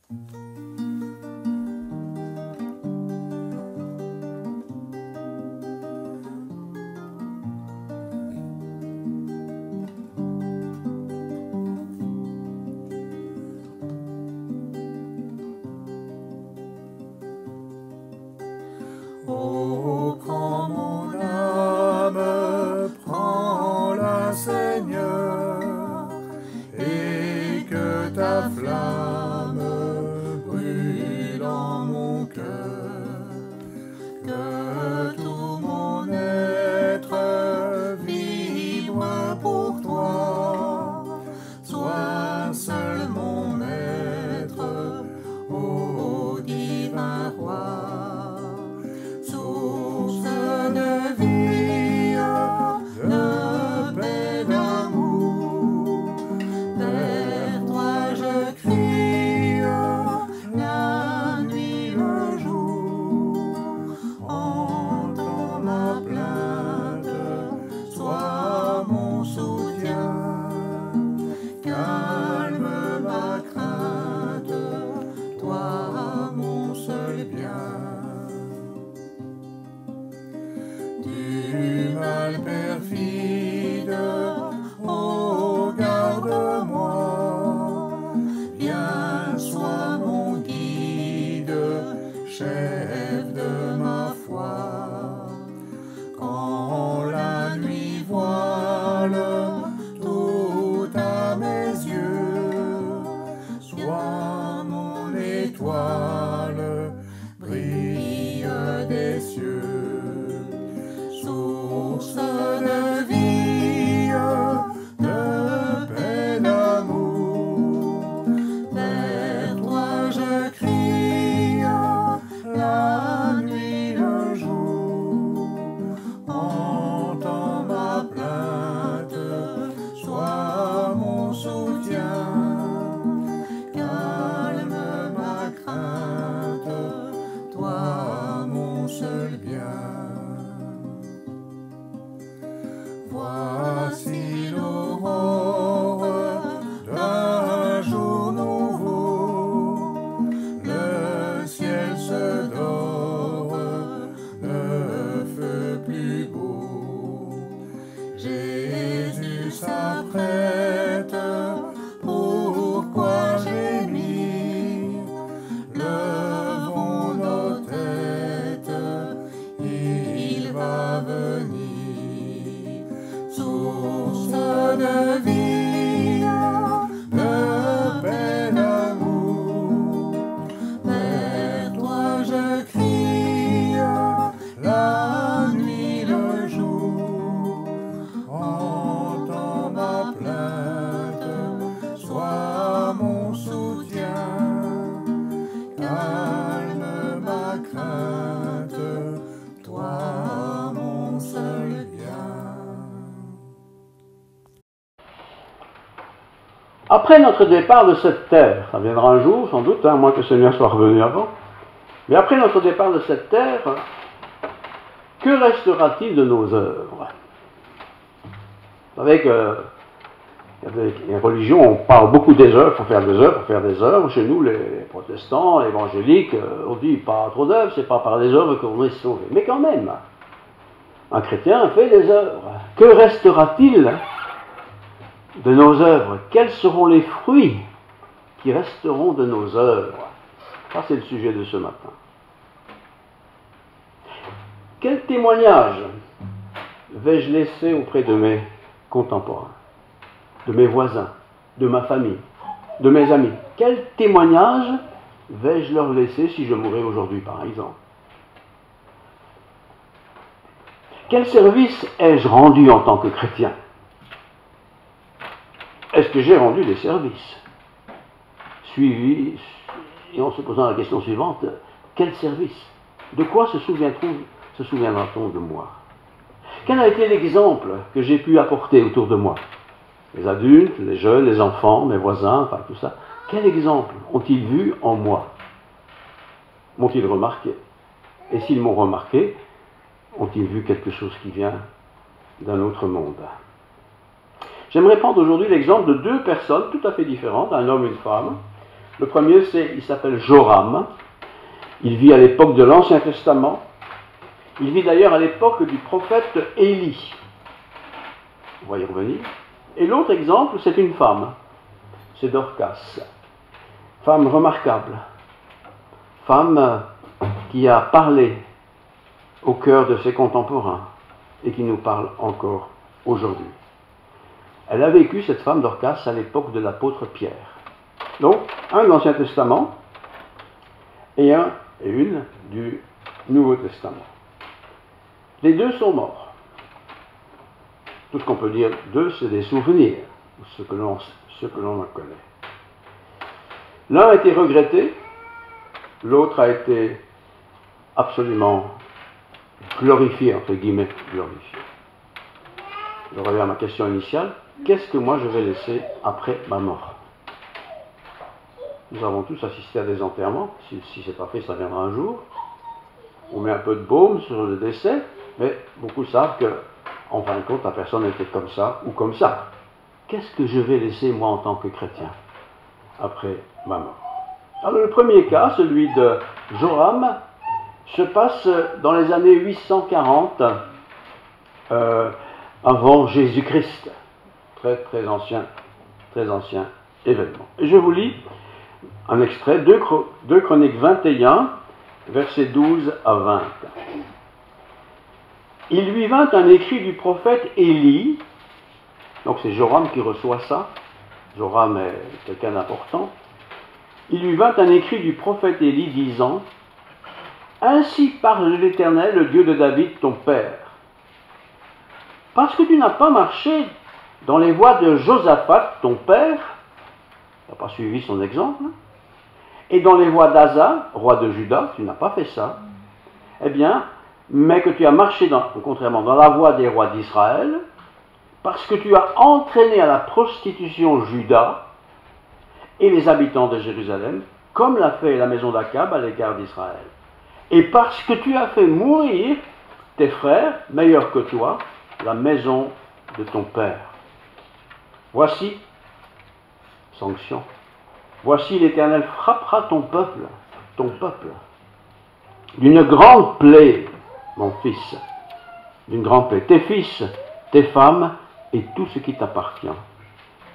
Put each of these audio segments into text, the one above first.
Oh, prends mon âme, prends-la, Seigneur, et que ta flamme brûle en mon cœur, que tout mon être vibre pour toi, sois seul mon maître, ô divin roi. Du mal perfide, oh garde-moi, viens, sois mon guide, chef de ma foi. Quand la nuit voile tout à mes yeux, sois mon étoile, brille des cieux. Source de vie, de paix, d'amour, vers toi je crie, la nuit, le jour. Entends ma plainte, sois mon soutien, calme ma crainte, toi mon seul bien. Voici l'aurore d'un jour nouveau, le ciel se dore, le feu plus beau. Jésus s'apprête, pourquoi gémir? Levons nos têtes, il va venir. Source de vie, de paix, d'amour, vers toi je crie, la nuit, le jour. Entends ma plainte, sois mon soutien, calme ma crainte, toi mon seul bien. Après notre départ de cette terre, ça viendra un jour sans doute, à moins que le Seigneur soit revenu avant, mais après notre départ de cette terre, que restera-t-il de nos œuvres? Vous savez que avec les religions, on parle beaucoup des œuvres, il faut faire des œuvres, il faut faire des œuvres. Chez nous, les protestants, les évangéliques, on dit pas trop d'œuvres, c'est pas par les œuvres qu'on est sauvé. Mais quand même, un chrétien fait des œuvres. Que restera-t-il de nos œuvres? Quels seront les fruits qui resteront de nos œuvres? Ça, c'est le sujet de ce matin. Quel témoignage vais-je laisser auprès de mes contemporains, de mes voisins, de ma famille, de mes amis? Quel témoignage vais-je leur laisser si je mourais aujourd'hui, par exemple? Quel service ai-je rendu en tant que chrétien? Est-ce que j'ai rendu des services? Suivi, et en se posant la question suivante, quel service? De quoi se souviendra-t-on de moi? Quel a été l'exemple que j'ai pu apporter autour de moi? Les adultes, les jeunes, les enfants, mes voisins, enfin tout ça. Quel exemple ont-ils vu en moi? M'ont-ils remarqué? Et s'ils m'ont remarqué, ont-ils vu quelque chose qui vient d'un autre monde? J'aimerais prendre aujourd'hui l'exemple de deux personnes tout à fait différentes, un homme et une femme, Le premier, il s'appelle Joram. Il vit à l'époque de l'Ancien Testament. Il vit d'ailleurs à l'époque du prophète Élie. On va y revenir. Et l'autre exemple, c'est une femme. C'est Dorcas. Femme remarquable. Femme qui a parlé au cœur de ses contemporains et qui nous parle encore aujourd'hui. Elle a vécu, cette femme Dorcas, à l'époque de l'apôtre Pierre. Donc, un de l'Ancien Testament et une du Nouveau Testament. Les deux sont morts. Tout ce qu'on peut dire d'eux, c'est des souvenirs, ce que l'on en connaît. L'un a été regretté, l'autre a été absolument glorifié, entre guillemets, glorifié. Je reviens à ma question initiale. Qu'est-ce que moi je vais laisser après ma mort? Nous avons tous assisté à des enterrements. Si ce n'est pas fait, ça viendra un jour. On met un peu de baume sur le décès, mais beaucoup savent que, en fin de compte, la personne était comme ça ou comme ça. Qu'est-ce que je vais laisser, moi, en tant que chrétien, après ma mort? Alors, le premier cas, celui de Joram, se passe dans les années 840 avant Jésus-Christ. Très ancien événement. Et je vous lis un extrait, 2 Chroniques 21, versets 12 à 20. Il lui vint un écrit du prophète Élie, donc c'est Joram qui reçoit ça, Joram est quelqu'un d'important. Il lui vint un écrit du prophète Élie disant: Ainsi parle l'Éternel, le Dieu de David, ton père. Parce que tu n'as pas marché dans les voies de Josaphat, ton père, tu n'as pas suivi son exemple, et dans les voies d'Asa, roi de Juda, tu n'as pas fait ça, eh bien, mais que tu as marché, contrairement, dans la voie des rois d'Israël, parce que tu as entraîné à la prostitution Juda et les habitants de Jérusalem, comme l'a fait la maison d'Akab à l'égard d'Israël. Et parce que tu as fait mourir tes frères, meilleurs que toi, la maison de ton père. Voici, sanction, voici l'Éternel frappera ton peuple, d'une grande plaie, mon fils, d'une grande plaie, tes fils, tes femmes et tout ce qui t'appartient.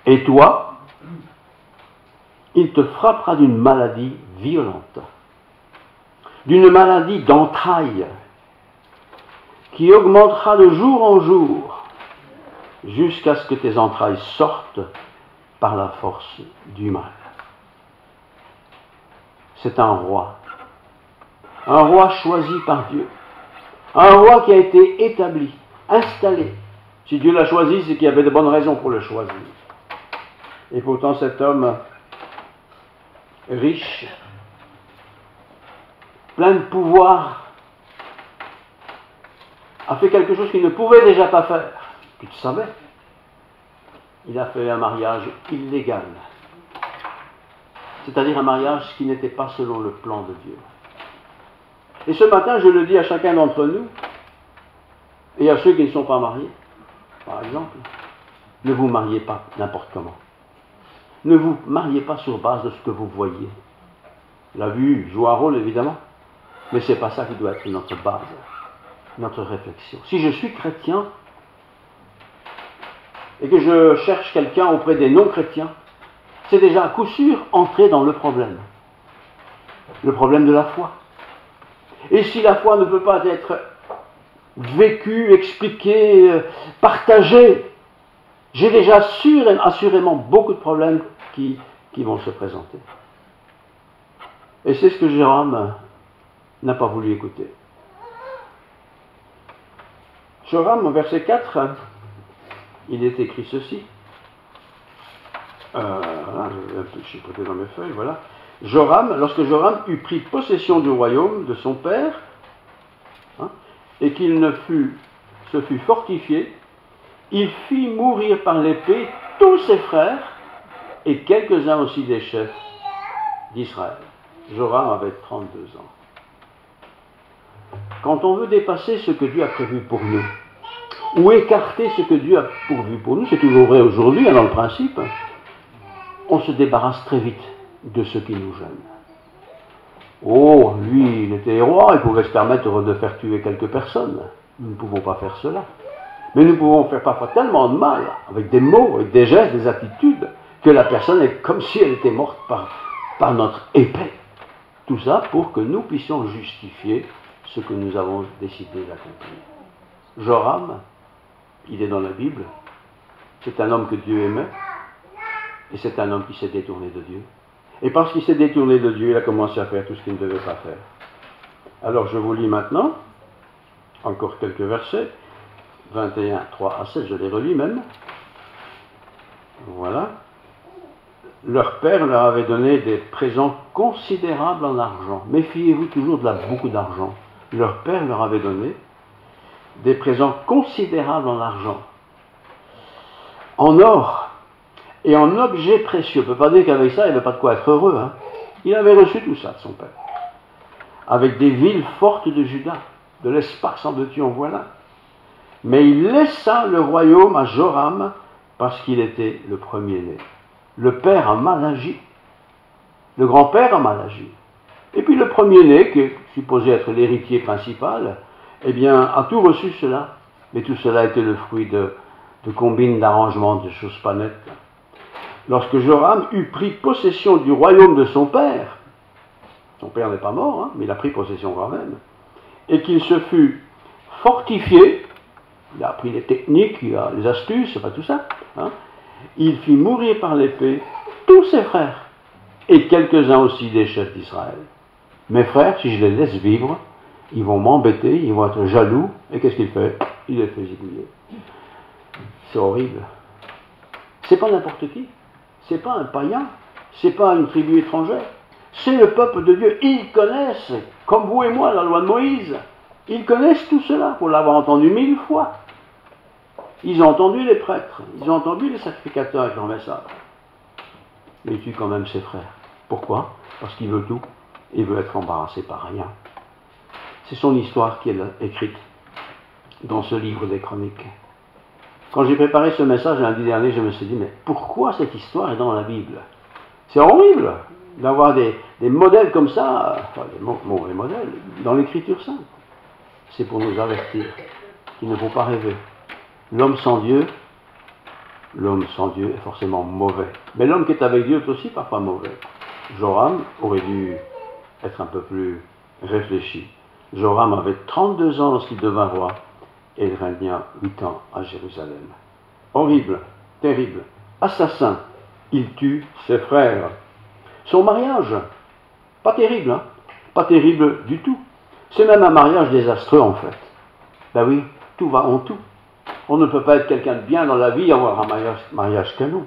Et toi, il te frappera d'une maladie violente, d'une maladie d'entrailles, qui augmentera de jour en jour, jusqu'à ce que tes entrailles sortent par la force du mal. C'est un roi choisi par Dieu, un roi qui a été établi, installé. Si Dieu l'a choisi, c'est qu'il y avait de bonnes raisons pour le choisir. Et pourtant cet homme riche, plein de pouvoir, a fait quelque chose qu'il ne pouvait déjà pas faire. Tu le savais. Il a fait un mariage illégal. C'est-à-dire un mariage qui n'était pas selon le plan de Dieu. Et ce matin, je le dis à chacun d'entre nous, et à ceux qui ne sont pas mariés, par exemple, ne vous mariez pas n'importe comment. Ne vous mariez pas sur base de ce que vous voyez. La vue joue un rôle, évidemment, mais ce n'est pas ça qui doit être notre base, notre réflexion. Si je suis chrétien, et que je cherche quelqu'un auprès des non-chrétiens, c'est déjà à coup sûr entrer dans le problème de la foi. Et si la foi ne peut pas être vécue, expliquée, partagée, j'ai déjà assurément beaucoup de problèmes qui vont se présenter. Et c'est ce que Joram n'a pas voulu écouter. Joram, au verset 4, il est écrit ceci. Je vais côté dans mes feuilles, voilà. Lorsque Joram eut pris possession du royaume de son père, et qu'il se fut fortifié, il fit mourir par l'épée tous ses frères et quelques-uns aussi des chefs d'Israël. Joram avait 32 ans. Quand on veut dépasser ce que Dieu a prévu pour nous, ou écarter ce que Dieu a pourvu pour nous, c'est toujours vrai aujourd'hui, dans le principe, on se débarrasse très vite de ce qui nous gêne. Oh, lui, il était roi, il pouvait se permettre de faire tuer quelques personnes. Nous ne pouvons pas faire cela. Mais nous pouvons faire parfois tellement de mal, avec des mots, avec des gestes, des attitudes, que la personne est comme si elle était morte par notre épée. Tout ça pour que nous puissions justifier ce que nous avons décidé d'accomplir. Joram, il est dans la Bible, c'est un homme que Dieu aimait, et c'est un homme qui s'est détourné de Dieu. Et parce qu'il s'est détourné de Dieu, il a commencé à faire tout ce qu'il ne devait pas faire. Alors je vous lis maintenant, encore quelques versets, 21, 3 à 7, je les relis même. Voilà. Leur père leur avait donné des présents considérables en argent. Méfiez-vous toujours de beaucoup d'argent. Leur père leur avait donné des présents considérables en argent, en or et en objets précieux. On ne peut pas dire qu'avec ça, il n'avait pas de quoi être heureux. Hein. Il avait reçu tout ça de son père. Avec des villes fortes de Juda, de l'espace en veux-tu, en voilà. Mais il laissa le royaume à Joram parce qu'il était le premier-né. Le père a mal agi. Le grand-père a mal agi. Et puis le premier-né, qui est supposé être l'héritier principal, eh bien, a tout reçu cela. Mais tout cela était le fruit de combines, d'arrangements, de choses pas nettes. Lorsque Joram eut pris possession du royaume de son père n'est pas mort, hein, mais il a pris possession quand même, et qu'il se fut fortifié, il a appris les techniques, il a les astuces, c'est pas tout ça, hein, il fit mourir par l'épée tous ses frères, et quelques-uns aussi des chefs d'Israël. Mes frères, si je les laisse vivre, ils vont m'embêter, ils vont être jaloux, et qu'est-ce qu'il fait? Il les fait zigouiller. C'est horrible. C'est pas n'importe qui, c'est pas un païen, c'est pas une tribu étrangère, c'est le peuple de Dieu. Ils connaissent, comme vous et moi, la loi de Moïse. Ils connaissent tout cela, pour l'avoir entendu 1000 fois. Ils ont entendu les prêtres, ils ont entendu les sacrificateurs avec leur message. Mais il tue quand même ses frères. Pourquoi? Parce qu'il veut tout. Il veut être embarrassé par rien. C'est son histoire qui est écrite dans ce livre des Chroniques. Quand j'ai préparé ce message lundi dernier, je me suis dit, mais pourquoi cette histoire est dans la Bible? C'est horrible d'avoir des modèles comme ça, enfin les modèles, dans l'Écriture sainte. C'est pour nous avertir qu'il ne faut pas rêver. L'homme sans Dieu est forcément mauvais. Mais l'homme qui est avec Dieu est aussi parfois mauvais. Joram aurait dû être un peu plus réfléchi. Joram avait 32 ans lorsqu'il devint roi, et il régna 8 ans à Jérusalem. Horrible, terrible, assassin, il tue ses frères. Son mariage, pas terrible, hein, pas terrible du tout. C'est même un mariage désastreux en fait. Ben oui, tout va en tout. On ne peut pas être quelqu'un de bien dans la vie et avoir un mariage canon.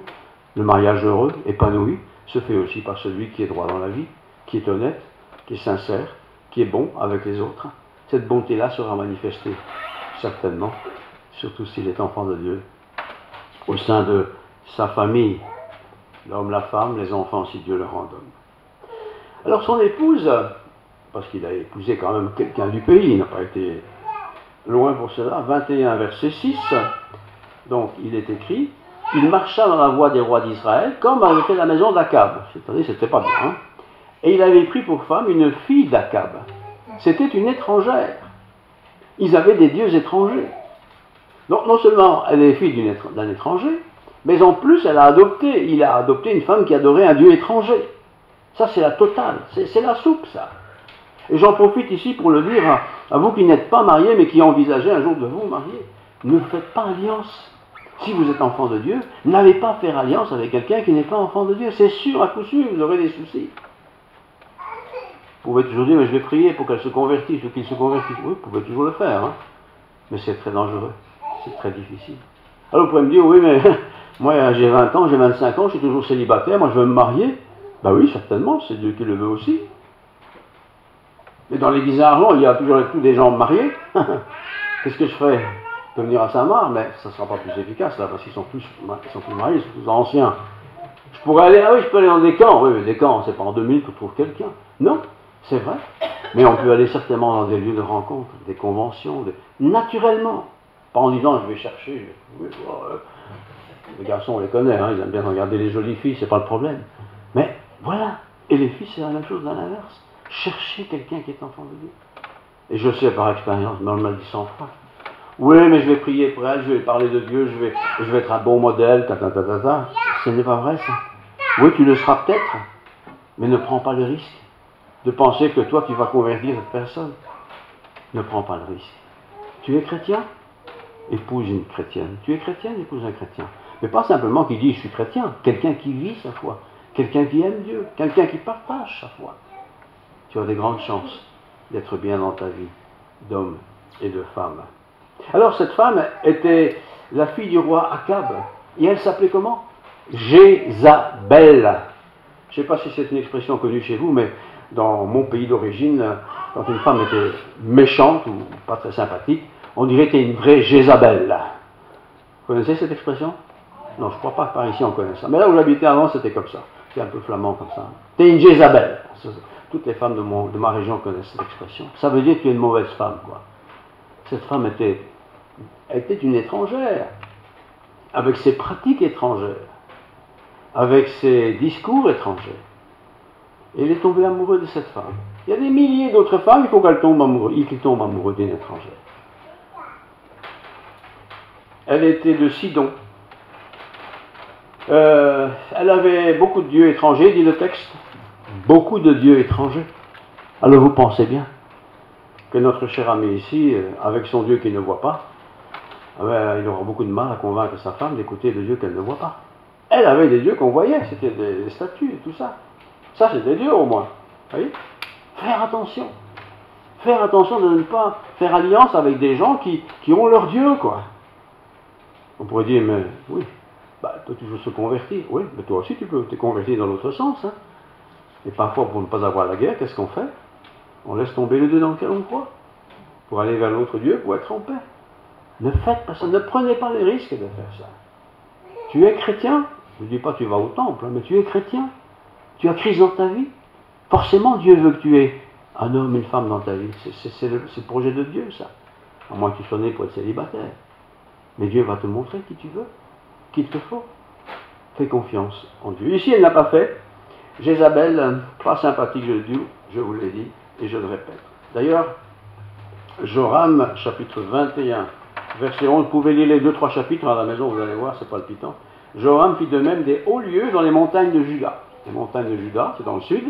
Le mariage heureux, épanoui, se fait aussi par celui qui est droit dans la vie, qui est honnête, qui est sincère, qui est bon avec les autres. Cette bonté-là sera manifestée, certainement, surtout s'il est enfant de Dieu, au sein de sa famille, l'homme, la femme, les enfants, si Dieu leur en donne. Alors son épouse, parce qu'il a épousé quand même quelqu'un du pays, il n'a pas été loin pour cela, 21 verset 6, donc il est écrit, il marcha dans la voie des rois d'Israël, comme avait fait la maison d'Akab, c'est-à-dire c'était pas bien, hein? Et il avait pris pour femme une fille d'Akab, c'était une étrangère, ils avaient des dieux étrangers. Donc non seulement elle est fille d'un étranger, mais en plus il a adopté une femme qui adorait un dieu étranger. Ça c'est la totale, c'est la soupe ça. Et j'en profite ici pour le dire à vous qui n'êtes pas mariés mais qui envisagez un jour de vous marier. Ne faites pas alliance. Si vous êtes enfant de Dieu, n'allez pas faire alliance avec quelqu'un qui n'est pas enfant de Dieu. C'est sûr, à coup sûr, vous aurez des soucis. Vous pouvez toujours dire, mais je vais prier pour qu'elle se convertisse ou qu'il se convertisse. Oui, vous pouvez toujours le faire, hein. Mais c'est très dangereux, c'est très difficile. Alors vous pouvez me dire, oui, mais moi j'ai 20 ans, j'ai 25 ans, je suis toujours célibataire, moi je veux me marier. Ben oui, certainement, c'est Dieu qui le veut aussi. Mais dans l'église à Arlon, il y a toujours tous des gens mariés. Qu'est-ce que je ferais? Je peux venir à Saint-Marc, mais ça ne sera pas plus efficace là, parce qu'ils sont plus mariés, ils sont plus anciens. Je pourrais aller, je peux aller dans des camps. Oui, mais des camps, c'est pas en 2000 qu'on trouve quelqu'un. Non, c'est vrai. Mais on peut aller certainement dans des lieux de rencontre, des conventions, naturellement. Pas en disant, je vais chercher. Les garçons, on les connaît, hein, ils aiment bien regarder les jolies filles, c'est pas le problème. Mais Voilà. Et les filles, c'est la même chose dans l'inverse. Cherchez quelqu'un qui est enfant de Dieu. Et je sais par expérience, mais on m'a dit 100 fois. Oui, mais je vais prier pour elle, je vais parler de Dieu, je vais être un bon modèle, ta. Ce n'est pas vrai, ça. Oui, tu le seras peut-être, mais ne prends pas le risque de penser que toi, tu vas convertir cette personne. Ne prends pas le risque. Tu es chrétien? Épouse une chrétienne. Tu es chrétienne? Épouse un chrétien. Mais pas simplement qui dit je suis chrétien. Quelqu'un qui vit sa foi. Quelqu'un qui aime Dieu. Quelqu'un qui partage sa foi. Tu as des grandes chances d'être bien dans ta vie d'homme et de femme. Alors cette femme était la fille du roi Akab. Et elle s'appelait comment? Jézabel. Je ne sais pas si c'est une expression connue chez vous, mais dans mon pays d'origine, quand une femme était méchante ou pas très sympathique, on dirait qu'elle était une vraie Jézabel. Vous connaissez cette expression? Non, je ne crois pas que par ici on connaît ça. Mais là où j'habitais avant, c'était comme ça. C'est un peu flamand comme ça. T'es une Jézabel. Toutes les femmes de ma région connaissent cette expression. Ça veut dire que tu es une mauvaise femme, quoi. Cette femme était une étrangère, avec ses pratiques étrangères, avec ses discours étrangers. Et il est tombé amoureux de cette femme. Il y a des milliers d'autres femmes, il faut qu'elles tombent amoureuses d'une étrangère. Elle était de Sidon. Elle avait beaucoup de dieux étrangers, dit le texte. Beaucoup de dieux étrangers. Alors vous pensez bien que notre cher ami ici, avec son Dieu qu'il ne voit pas, il aura beaucoup de mal à convaincre sa femme d'écouter le Dieu qu'elle ne voit pas. Elle avait des dieux qu'on voyait, c'était des statues et tout ça. Ça, c'est des dieux au moins. Vous voyez? Faire attention. Faire attention de ne pas faire alliance avec des gens qui ont leur Dieu, quoi. On pourrait dire, mais oui, elle peut toujours se convertir. Oui, mais toi aussi, tu peux te convertir dans l'autre sens. Hein. Et parfois, pour ne pas avoir la guerre, qu'est-ce qu'on fait? On laisse tomber le Dieu dans lequel on croit, pour aller vers l'autre Dieu, pour être en paix. Ne faites pas ça, ne prenez pas les risques de faire ça. Tu es chrétien, je ne dis pas que tu vas au temple, mais tu es chrétien. Tu as Christ dans ta vie. Forcément, Dieu veut que tu aies un homme, une femme dans ta vie. C'est le projet de Dieu, ça. À moins que tu sois né pour être célibataire. Mais Dieu va te montrer qui tu veux, qu'il te faut. Fais confiance en Dieu. Ici, elle n'a pas fait. Jézabel, pas sympathique, je vous l'ai dit, et je le répète. D'ailleurs, Joram, chapitre 21, verset 11, vous pouvez lire les 2-3 chapitres à la maison, vous allez voir, c'est palpitant. Joram fit de même des hauts lieux dans les montagnes de Juda. Les montagnes de Juda, c'est dans le sud.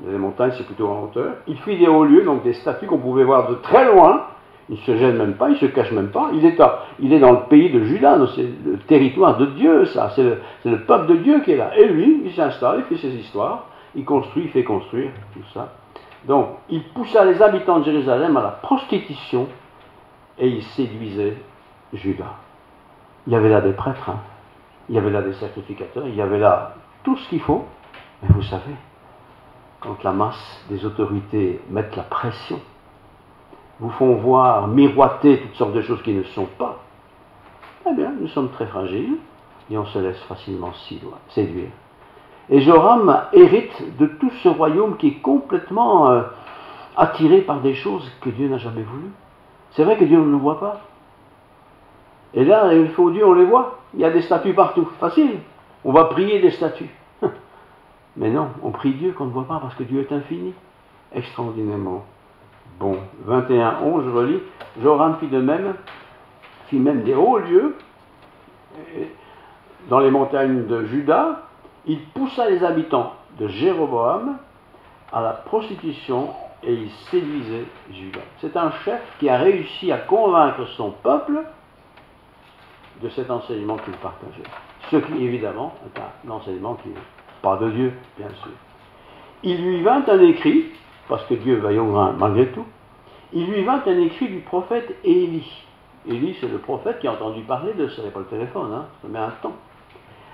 Les montagnes, c'est plutôt en hauteur. Il fit des hauts lieux, donc des statues qu'on pouvait voir de très loin. Il ne se gêne même pas, il ne se cache même pas. Il est dans le pays de Juda, c'est le territoire de Dieu, ça. C'est le peuple de Dieu qui est là. Et lui, il s'installe, il fait ses histoires, il construit, il fait construire, tout ça. Donc, il poussa les habitants de Jérusalem à la prostitution et il séduisait Juda. Il y avait là des prêtres, hein. Il y avait là des sacrificateurs, il y avait là tout ce qu'il faut. Mais vous savez, quand la masse des autorités mettent la pression, vous font voir, miroiter toutes sortes de choses qui ne sont pas, eh bien, nous sommes très fragiles et on se laisse facilement séduire. Et Joram hérite de tout ce royaume qui est complètement attiré par des choses que Dieu n'a jamais voulu. C'est vrai que Dieu ne nous voit pas. Et là, il faut Dieu, on les voit. Il y a des statues partout. Facile. On va prier des statues. Mais non, on prie Dieu qu'on ne voit pas parce que Dieu est infini. Extraordinairement bon. 21:11, je relis. Joram fit de même, fit même des hauts lieux dans les montagnes de Juda. Il poussa les habitants de Jéroboam à la prostitution et il séduisait Juda. C'est un chef qui a réussi à convaincre son peuple de cet enseignement qu'il partageait. Ce qui, évidemment, est un enseignement qui n'est pas de Dieu, bien sûr. Il lui vint un écrit, parce que Dieu veille au grain malgré tout, il lui vint un écrit du prophète Élie. Élie, c'est le prophète qui a entendu parler de ça, il n'y a pas le téléphone, hein, ça met un temps.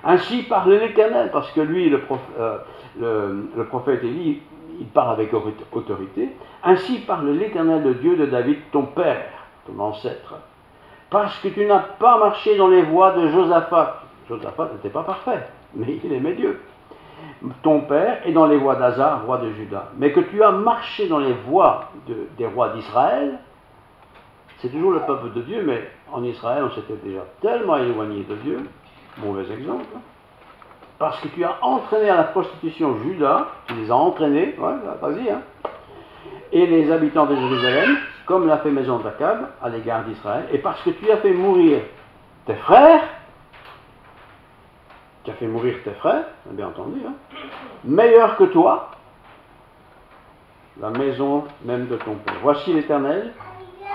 Ainsi parle l'Éternel, parce que lui, le prophète Élie, il parle avec autorité. Ainsi parle l'Éternel, le Dieu de David, ton père, ton ancêtre. Parce que tu n'as pas marché dans les voies de Josaphat. Josaphat n'était pas parfait, mais il aimait Dieu. Ton père est dans les voies d'Asa, roi de Juda. Mais que tu as marché dans les voies des rois d'Israël, c'est toujours le peuple de Dieu, mais en Israël, on s'était déjà tellement éloigné de Dieu. Mauvais exemple. parce que tu as entraîné à la prostitution Juda, tu les as entraînés, ouais, vas-y, hein, et les habitants de Jérusalem, comme l'a fait Maison d'Akab à l'égard d'Israël, et parce que tu as fait mourir tes frères, bien entendu, hein, meilleurs que toi, la maison même de ton père. Voici l'Éternel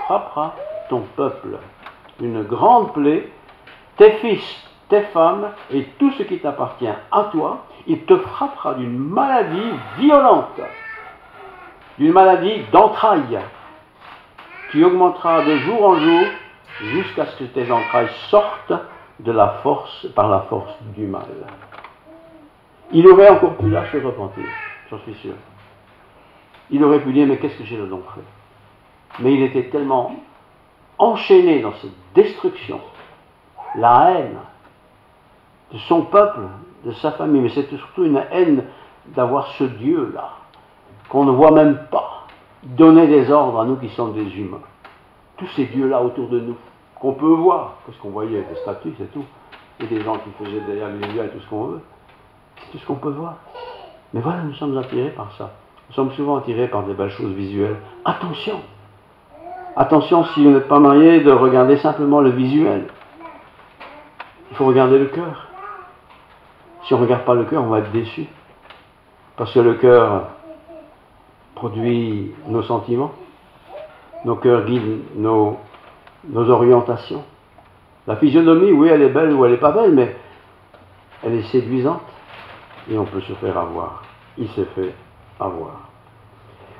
frappera ton peuple d'une grande plaie, tes fils, tes femmes et tout ce qui t'appartient à toi, il te frappera d'une maladie violente, d'une maladie d'entrailles, qui augmentera de jour en jour jusqu'à ce que tes entrailles sortent par la force du mal. Il aurait encore pu là se repentir, j'en suis sûr. Il aurait pu dire, mais qu'est-ce que j'ai donc fait? Mais il était tellement enchaîné dans cette destruction, la haine de son peuple, de sa famille, mais c'est surtout une haine d'avoir ce Dieu-là, qu'on ne voit même pas, donner des ordres à nous qui sommes des humains. Tous ces dieux-là autour de nous, qu'on peut voir, parce qu'on voyait des statues, c'est tout, et des gens qui faisaient derrière les lieux et tout ce qu'on veut, c'est tout ce qu'on peut voir. Mais voilà, nous sommes attirés par ça. Nous sommes souvent attirés par des belles choses visuelles. Attention! Attention, si vous n'êtes pas marié, de regarder simplement le visuel. Il faut regarder le cœur. Si on ne regarde pas le cœur, on va être déçu. Parce que le cœur produit nos sentiments. Nos cœurs guident nos orientations. La physionomie, oui, elle est belle ou elle n'est pas belle, mais elle est séduisante. Et on peut se faire avoir. Il se fait avoir.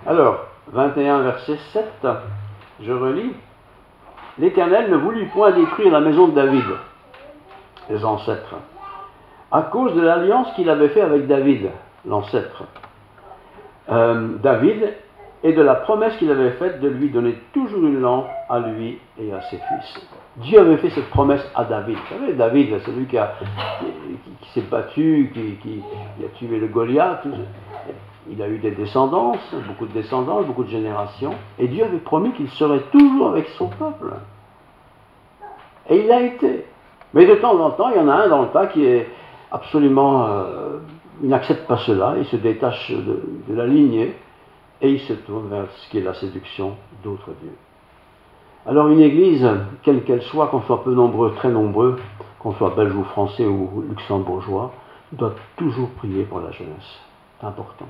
Alors, 21 verset 7, je relis. L'Éternel ne voulut point détruire la maison de David, les ancêtres, à cause de l'alliance qu'il avait faite avec David, l'ancêtre. David, et de la promesse qu'il avait faite de lui donner toujours une lampe à lui et à ses fils. Dieu avait fait cette promesse à David. Vous savez, David, c'est celui qui s'est battu, qui a tué le Goliath. Il a eu des descendants, beaucoup de générations. Et Dieu avait promis qu'il serait toujours avec son peuple. Et il l'a été. Mais de temps en temps, il y en a un dans le tas qui est absolument... il n'accepte pas cela, il se détache de la lignée et il se tourne vers ce qui est la séduction d'autres dieux. Alors une église, quelle qu'elle soit, qu'on soit peu nombreux, très nombreux, qu'on soit belge ou français ou luxembourgeois, doit toujours prier pour la jeunesse. C'est important.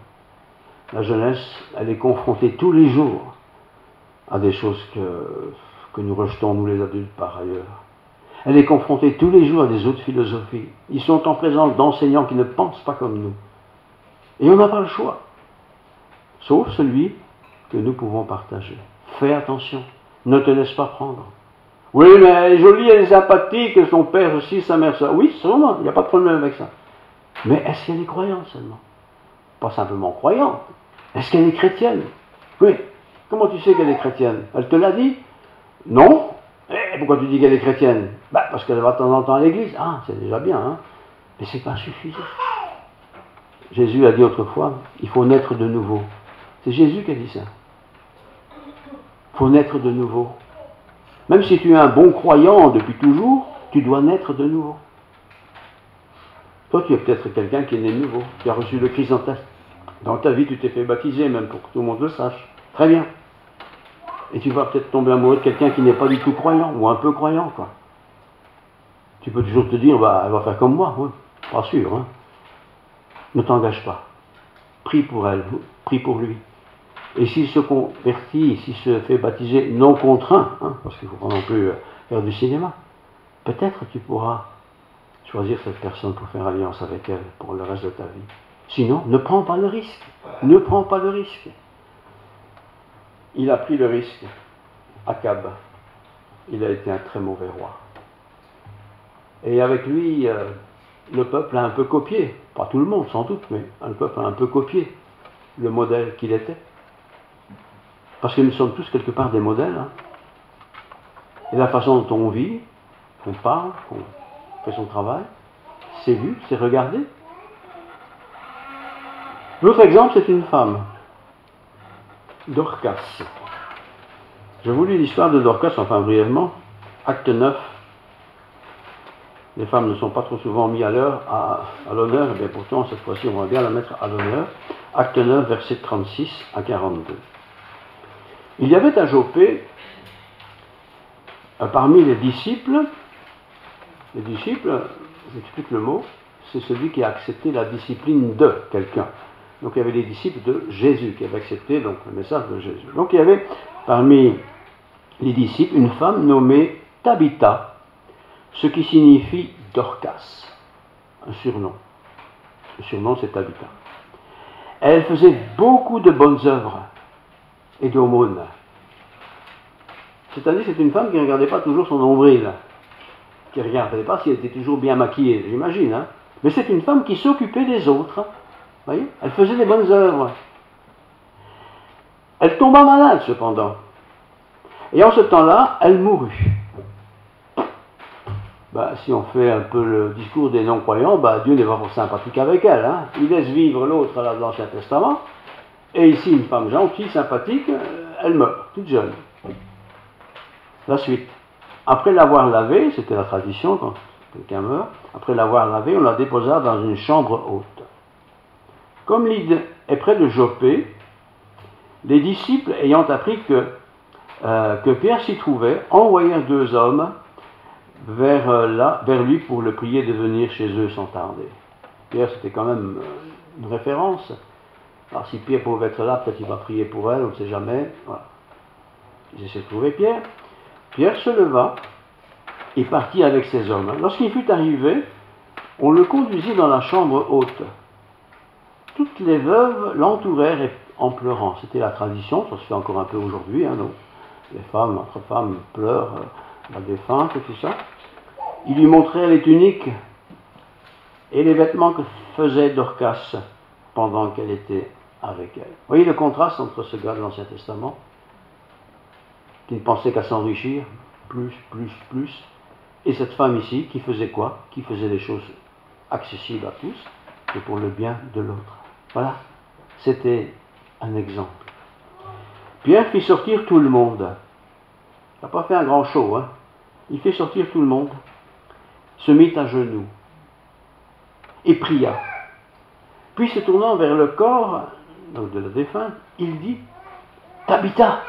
La jeunesse, elle est confrontée tous les jours à des choses que nous rejetons, nous les adultes, par ailleurs. Elle est confrontée tous les jours à des autres philosophies. Ils sont en présence d'enseignants qui ne pensent pas comme nous. Et on n'a pas le choix. Sauf celui que nous pouvons partager. Fais attention. Ne te laisse pas prendre. Oui, mais elle est jolie, elle est sympathique, son père aussi, sa mère ça. Oui, sûrement, il n'y a pas de problème avec ça. Mais est-ce qu'elle est croyante seulement? Pas simplement croyante. Est-ce qu'elle est chrétienne? Oui. Comment tu sais qu'elle est chrétienne? Elle te l'a dit? Non. Et pourquoi tu dis qu'elle est chrétienne? Parce qu'elle va de temps en temps à l'église. Ah, c'est déjà bien, hein. Mais c'est pas suffisant. Jésus a dit autrefois, il faut naître de nouveau. C'est Jésus qui a dit ça. Il faut naître de nouveau. Même si tu es un bon croyant depuis toujours, tu dois naître de nouveau. Toi, tu es peut-être quelqu'un qui est né de nouveau, qui a reçu le Christ dans ta vie, tu t'es fait baptiser, même pour que tout le monde le sache. Très bien. Et tu vas peut-être tomber amoureux de quelqu'un qui n'est pas du tout croyant, ou un peu croyant, quoi. Tu peux toujours te dire, elle va faire comme moi, oui. Pas sûr, hein. Ne t'engage pas. Prie pour elle, prie pour lui. Et s'il se convertit, s'il se fait baptiser non contraint, hein, parce qu'il ne faut pas non plus faire du cinéma, peut-être tu pourras choisir cette personne pour faire alliance avec elle pour le reste de ta vie. Sinon, ne prends pas le risque. Ne prends pas le risque. Il a pris le risque. Akab, il a été un très mauvais roi. Et avec lui, le peuple a un peu copié, pas tout le monde sans doute, mais le peuple a un peu copié le modèle qu'il était. Parce que nous sommes tous quelque part des modèles. Hein. Et la façon dont on vit, qu'on parle, qu'on fait son travail, c'est vu, c'est regardé. L'autre exemple, c'est une femme, Dorcas. Je vous lis l'histoire de Dorcas, enfin brièvement, acte 9. Les femmes ne sont pas trop souvent mises à l'honneur, et bien pourtant, cette fois-ci, on va bien la mettre à l'honneur. Acte 9, versets 36 à 42. Il y avait à Joppé, parmi les disciples, j'explique le mot, c'est celui qui a accepté la discipline de quelqu'un. Donc il y avait les disciples de Jésus qui avaient accepté donc, le message de Jésus. Donc il y avait parmi les disciples une femme nommée Tabitha, ce qui signifie Dorcas, un surnom. Le surnom c'est Tabitha. Elle faisait beaucoup de bonnes œuvres et d'aumônes. C'est-à-dire c'est une femme qui ne regardait pas toujours son nombril, qui ne regardait pas si elle était toujours bien maquillée, j'imagine. Hein. Mais c'est une femme qui s'occupait des autres. Hein. Voyez, elle faisait des bonnes œuvres. Elle tomba malade cependant. Et en ce temps-là, elle mourut. Si on fait un peu le discours des non-croyants, Dieu n'est pas pour sympathique avec elle. Hein. Il laisse vivre l'autre à l'Ancien Testament. Et ici, une femme gentille, sympathique, elle meurt, toute jeune. La suite. Après l'avoir lavée, c'était la tradition quand quelqu'un meurt, après l'avoir lavée, on la déposa dans une chambre haute. Comme l'île est près de Joppé, les disciples, ayant appris que Pierre s'y trouvait, envoyèrent 2 hommes vers lui pour le prier de venir chez eux sans tarder. Pierre, c'était quand même une référence. Alors si Pierre pouvait être là, peut-être il va prier pour elle, on ne sait jamais. Voilà. Ils essaient de trouver Pierre. Pierre se leva et partit avec ses hommes. Lorsqu'il fut arrivé, on le conduisit dans la chambre haute. Toutes les veuves l'entourèrent en pleurant. C'était la tradition, ça se fait encore un peu aujourd'hui. Hein, donc. Les femmes, entre femmes, pleurent la défunte et tout ça. Il lui montrait les tuniques et les vêtements que faisait Dorcas pendant qu'elle était avec elle. Vous voyez le contraste entre ce gars de l'Ancien Testament qui ne pensait qu'à s'enrichir, plus, et cette femme ici qui faisait quoi? Qui faisait des choses accessibles à tous et pour le bien de l'autre. Voilà, c'était un exemple. Pierre fit sortir tout le monde. Il n'a pas fait un grand show, hein. Il fait sortir tout le monde, se mit à genoux et pria. Puis se tournant vers le corps donc de la défunte, il dit « Tabitha,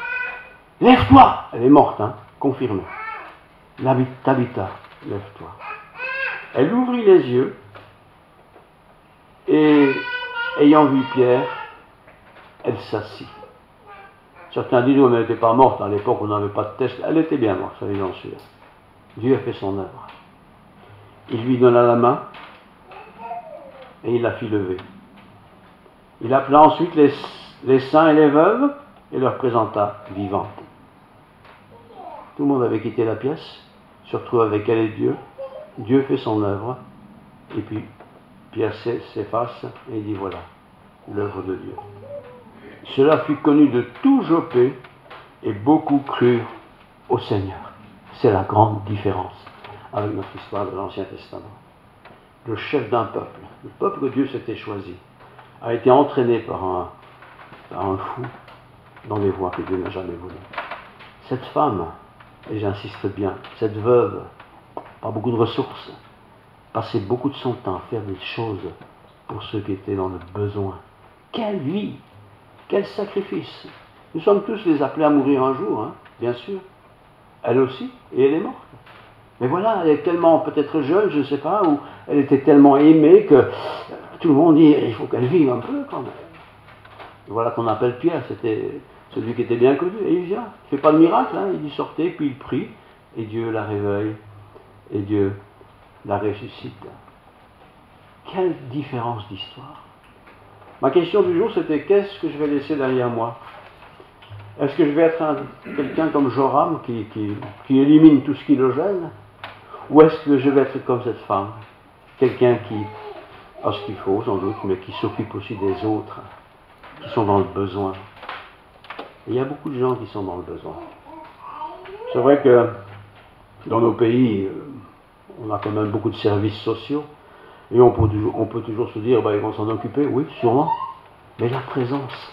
lève-toi !» Elle est morte, hein, confirmé. « Tabitha, lève-toi. » Elle ouvrit les yeux et, ayant vu Pierre, elle s'assit. Certains disent, mais elle n'était pas morte, à l'époque on n'avait pas de test. Elle était bien morte, ça j'en suis sûr. Dieu a fait son œuvre. Il lui donna la main et il la fit lever. Il appela ensuite les saints et les veuves et leur présenta vivantes. Tout le monde avait quitté la pièce, se retrouve avec elle et Dieu. Dieu fait son œuvre et puis Pierre s'efface et il dit voilà, l'œuvre de Dieu. Cela fut connu de tout Joppé et beaucoup crurent au Seigneur. C'est la grande différence avec notre histoire de l'Ancien Testament. Le chef d'un peuple, le peuple que Dieu s'était choisi, a été entraîné par un fou dans des voies que Dieu n'a jamais voulu. Cette femme, et j'insiste bien, cette veuve, pas beaucoup de ressources, passait beaucoup de son temps à faire des choses pour ceux qui étaient dans le besoin. Quelle vie! Quel sacrifice! Nous sommes tous les appelés à mourir un jour, hein, bien sûr. Elle aussi, et elle est morte. Mais voilà, elle est tellement peut-être jeune, je ne sais pas, ou elle était tellement aimée que tout le monde dit il faut qu'elle vive un peu quand même. Et voilà qu'on appelle Pierre, c'était celui qui était bien connu, et il vient. Il ne fait pas de miracle, hein, il y sortait, puis il prie, et Dieu la réveille, et Dieu la ressuscite. Quelle différence d'histoire! Ma question du jour, c'était qu'est-ce que je vais laisser derrière moi? Est-ce que je vais être quelqu'un comme Joram qui élimine tout ce qui le gêne? Ou est-ce que je vais être comme cette femme? Quelqu'un qui a ce qu'il faut, sans doute, mais qui s'occupe aussi des autres, qui sont dans le besoin. Et il y a beaucoup de gens qui sont dans le besoin. C'est vrai que dans nos pays, on a quand même beaucoup de services sociaux. Et on peut toujours se dire, ils vont s'en occuper, oui, sûrement. Mais la présence,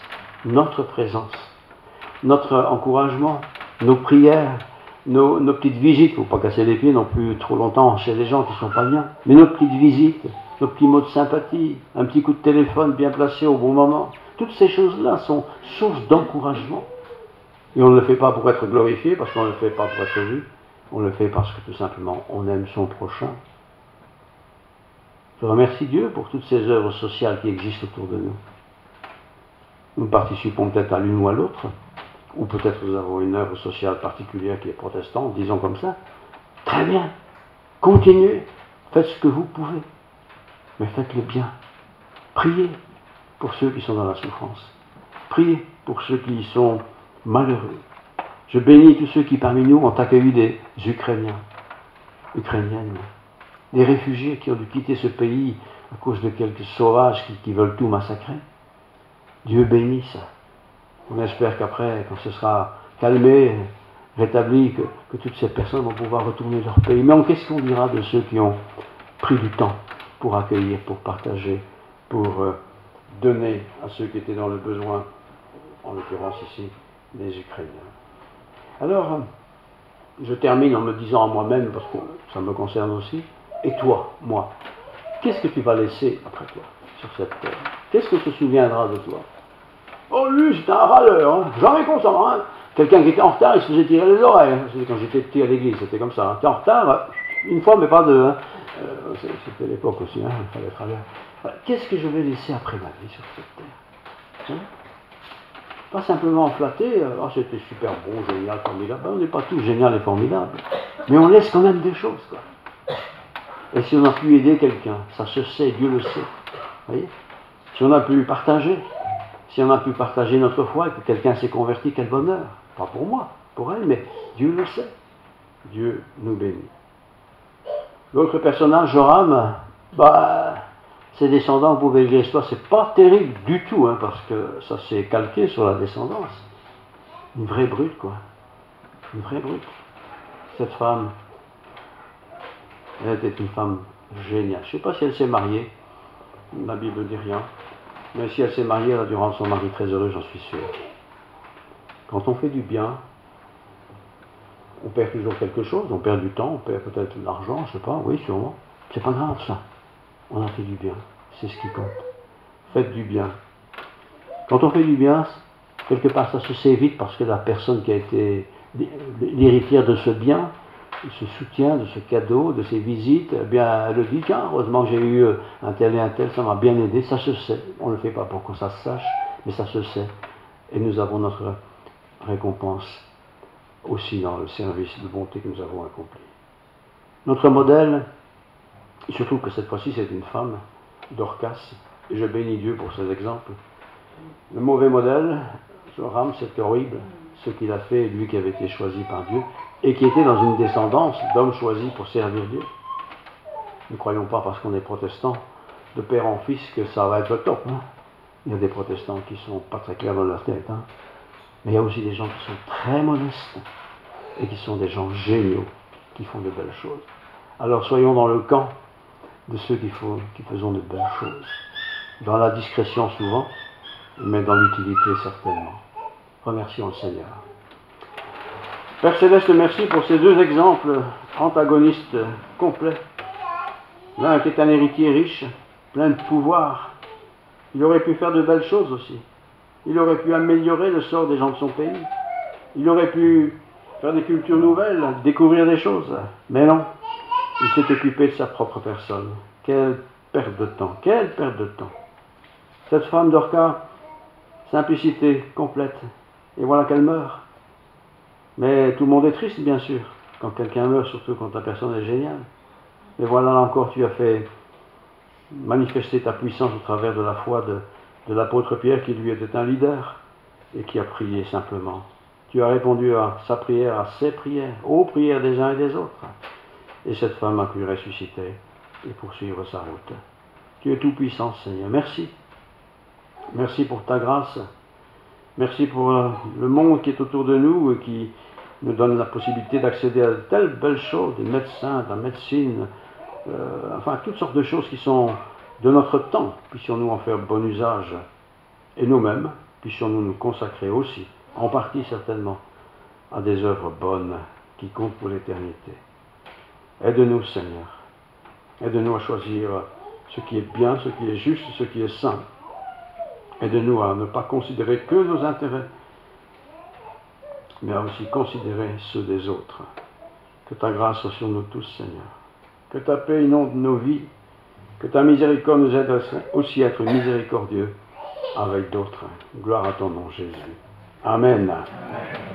notre encouragement, nos prières, nos petites visites, il ne faut pas casser les pieds non plus trop longtemps chez les gens qui ne sont pas bien, mais nos petites visites, nos petits mots de sympathie, un petit coup de téléphone bien placé au bon moment, toutes ces choses-là sont sources d'encouragement. Et on ne le fait pas pour être glorifié, parce qu'on ne le fait pas pour être vu, on le fait parce que tout simplement on aime son prochain. Je remercie Dieu pour toutes ces œuvres sociales qui existent autour de nous. Nous participons peut-être à l'une ou à l'autre, ou peut-être nous avons une œuvre sociale particulière qui est protestante, disons comme ça. Très bien, continuez, faites ce que vous pouvez, mais faites-le bien. Priez pour ceux qui sont dans la souffrance. Priez pour ceux qui sont malheureux. Je bénis tous ceux qui parmi nous ont accueilli des Ukrainiens, Ukrainiennes, des réfugiés qui ont dû quitter ce pays à cause de quelques sauvages qui veulent tout massacrer. Dieu bénit ça. On espère qu'après, quand ce sera calmé, rétabli, que toutes ces personnes vont pouvoir retourner leur pays. Mais qu'est-ce qu'on dira de ceux qui ont pris du temps pour accueillir, pour partager, pour donner à ceux qui étaient dans le besoin, en l'occurrence ici, les Ukrainiens. Alors, je termine en me disant à moi-même, parce que ça me concerne aussi, et toi, moi, qu'est-ce que tu vas laisser après toi sur cette terre? Qu'est-ce que tu te souviendras de toi? Oh, lui, c'était un râleur, hein, jamais content, hein. Quelqu'un qui était en retard, il se faisait tirer les oreilles. C'était quand j'étais petit à l'église, c'était comme ça. T'es en retard, une fois, mais pas deux. Hein. C'était l'époque aussi, hein, il fallait être à l'heure. Voilà. Qu'est-ce que je vais laisser après ma vie sur cette terre? Hein? Pas simplement flatter, oh, c'était super bon, génial, formidable. Ben, on n'est pas tous génial et formidable, mais on laisse quand même des choses, quoi. Et si on a pu aider quelqu'un, ça se sait, Dieu le sait. Voyez? Si on a pu partager, si on a pu partager notre foi et que quelqu'un s'est converti, quel bonheur. Pas pour moi, pour elle, mais Dieu le sait. Dieu nous bénit. L'autre personnage, Joram, ses descendants, vous pouvez lire l'histoire, c'est pas terrible du tout, hein, parce que ça s'est calqué sur la descendance. Une vraie brute, quoi. Une vraie brute. Cette femme, elle était une femme géniale. Je ne sais pas si elle s'est mariée, la Bible ne dit rien, mais si elle s'est mariée, elle a dû rendre son mari très heureux, j'en suis sûr. Quand on fait du bien, on perd toujours quelque chose, on perd du temps, on perd peut-être de l'argent, je ne sais pas, oui, sûrement. C'est pas grave, ça. On a fait du bien, c'est ce qui compte. Faites du bien. Quand on fait du bien, quelque part ça se sait vite parce que la personne qui a été l'héritière de ce bien, de ce soutien, de ce cadeau, de ces visites, eh bien elle le dit, tiens, heureusement que j'ai eu un tel et un tel, ça m'a bien aidé, ça se sait. On ne le fait pas pour que ça se sache, mais ça se sait. Et nous avons notre récompense aussi dans le service de bonté que nous avons accompli. Notre modèle, et surtout que cette fois-ci c'est une femme, Dorcas, et je bénis Dieu pour ces exemples. Le mauvais modèle, Joram, c'est horrible, ce qu'il a fait, lui qui avait été choisi par Dieu, et qui était dans une descendance d'hommes choisis pour servir Dieu. Ne croyons pas parce qu'on est protestant, de père en fils, que ça va être le top. Hein. Il y a des protestants qui ne sont pas très clairs dans leur tête, hein. Mais il y a aussi des gens qui sont très modestes, et qui sont des gens géniaux, qui font de belles choses. Alors soyons dans le camp de ceux qui faisons de belles choses. Dans la discrétion souvent, mais dans l'utilité certainement. Remercions le Seigneur. Père Céleste, merci pour ces deux exemples antagonistes complets. L'un était un héritier riche, plein de pouvoir. Il aurait pu faire de belles choses aussi. Il aurait pu améliorer le sort des gens de son pays. Il aurait pu faire des cultures nouvelles, découvrir des choses. Mais non, il s'est occupé de sa propre personne. Quelle perte de temps, quelle perte de temps. Cette femme Dorcas, simplicité complète. Et voilà qu'elle meurt. Mais tout le monde est triste, bien sûr, quand quelqu'un meurt, surtout quand la personne est géniale. Mais voilà, là encore, tu as fait manifester ta puissance au travers de la foi de l'apôtre Pierre, qui lui était un leader, et qui a prié simplement. Tu as répondu à sa prière, à ses prières, aux prières des uns et des autres. Et cette femme a pu ressusciter et poursuivre sa route. Tu es tout puissant, Seigneur. Merci. Merci pour ta grâce. Merci pour le monde qui est autour de nous et qui nous donne la possibilité d'accéder à de telles belles choses, des médecins, de la médecine, enfin toutes sortes de choses qui sont de notre temps. Puissions-nous en faire bon usage. Et nous-mêmes, puissions-nous nous consacrer aussi, en partie certainement, à des œuvres bonnes qui compte pour l'éternité. Aide-nous, Seigneur. Aide-nous à choisir ce qui est bien, ce qui est juste, ce qui est saint. Aide-nous à ne pas considérer que nos intérêts, mais à aussi considérer ceux des autres. Que ta grâce soit sur nous tous, Seigneur. Que ta paix inonde nos vies. Que ta miséricorde nous aide aussi à être miséricordieux avec d'autres. Gloire à ton nom, Jésus. Amen. Amen.